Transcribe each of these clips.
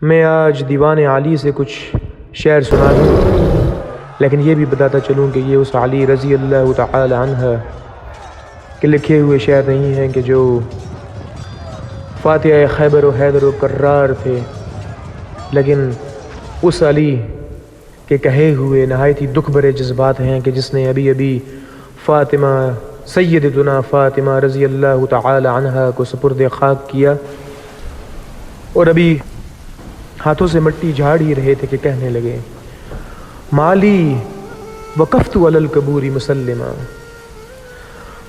میں آج دیوان علی سے کچھ شعر سنا دوں، لیکن یہ بھی بتاتا چلوں کہ یہ اس علی رضی اللہ تعالی عنہ کے لکھے ہوئے شعر نہیں ہیں کہ جو فاتحہ خیبر و حیدر و کرار تھے، لیکن اس علی کے کہے ہوئے نہایت ہی دکھ بھرے جذبات ہیں کہ جس نے ابھی فاطمہ سیدتنا فاطمہ رضی اللہ تعالی عنہ کو سپرد خاک کیا، اور ابھی ہاتھوں سے مٹی جھاڑ ہی رہے تھے کہ کہنے لگے مالی وقفت علی القبور مسلمہ،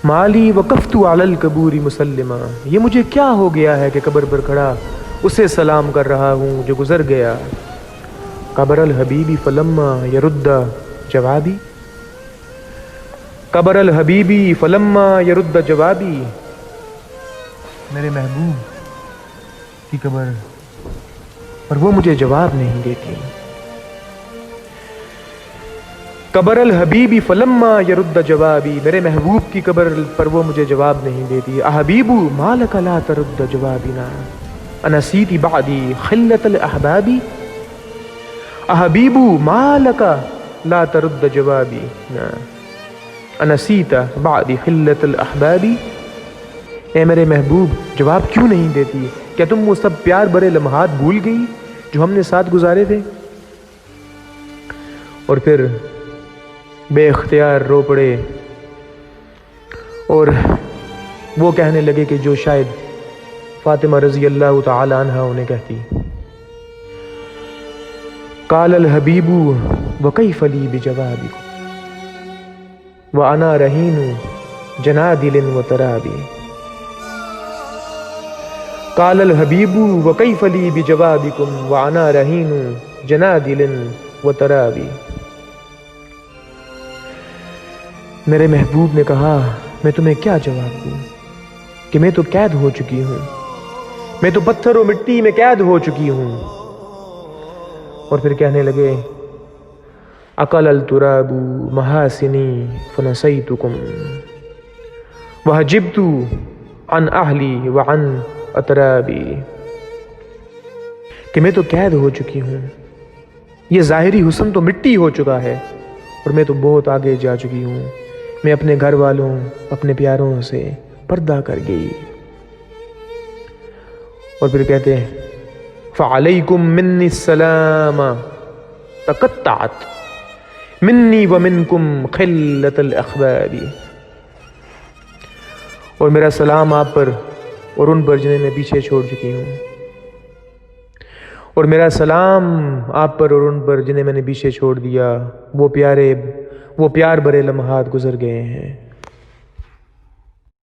مالی وقفت علی القبور مسلمہ، یہ مجھے کیا ہو گیا ہے کہ قبر پر کھڑا اسے سلام کر رہا ہوں جو گزر گیا۔ قبر الحبیبی فلما یرد جوابی، قبر الحبیبی فلما یرد جوابی، میرے محبوب کی قبر پر وہ مجھے جواب نہیں دیتی۔ قبر الحبیبی فلما یرد جوابی، میرے محبوب کی قبر پر وہ مجھے جواب نہیں دیتی۔ احبیبو ما لک لا ترد جوابنا، انسیت بعدی خلت الاحبابی، احبیبو ما لک لا ترد جوابی، انسیت بعدی خلت الاحبابی، اے میرے محبوب جواب کیوں نہیں دیتی؟ کیا تم وہ سب پیار برے لمحات بھول گئی جو ہم نے ساتھ گزارے تھے؟ اور پھر بے اختیار رو پڑے اور وہ کہنے لگے کہ جو شاید فاطمہ رضی اللہ تعالی عنہ انہیں کہتی، قال الحبیب وکیف لی بجوابکم وانا رہین جنادل وترابی، قال الحبیب وکیف لی بجوابکم وانا رہین جنادل وترابی، میرے محبوب نے کہا میں تمہیں کیا جواب دوں کہ میں تو قید ہو چکی ہوں، میں تو پتھر و مٹی میں قید ہو چکی ہوں۔ اور پھر کہنے لگے اقل التراب محاسنی فنسیتکم وحجبت عن اہلی وعن اترابی، کہ میں تو قید ہو چکی ہوں، یہ ظاہری حسن تو مٹی ہو چکا ہے اور میں تو بہت آگے جا چکی ہوں، میں اپنے گھر والوں اپنے پیاروں سے پردہ کر گئی۔ اور پھر کہتے ہیں فعلیکم منی السلام تقطعت منی ومنکم خلت الاخباب، اور میرا سلام آپ پر اور ان پر جنہیں میں پیچھے چھوڑ چکی ہوں، اور میرا سلام آپ پر اور ان پر جنہیں میں نے پیچھے چھوڑ دیا، وہ پیار برے لمحات گزر گئے ہیں۔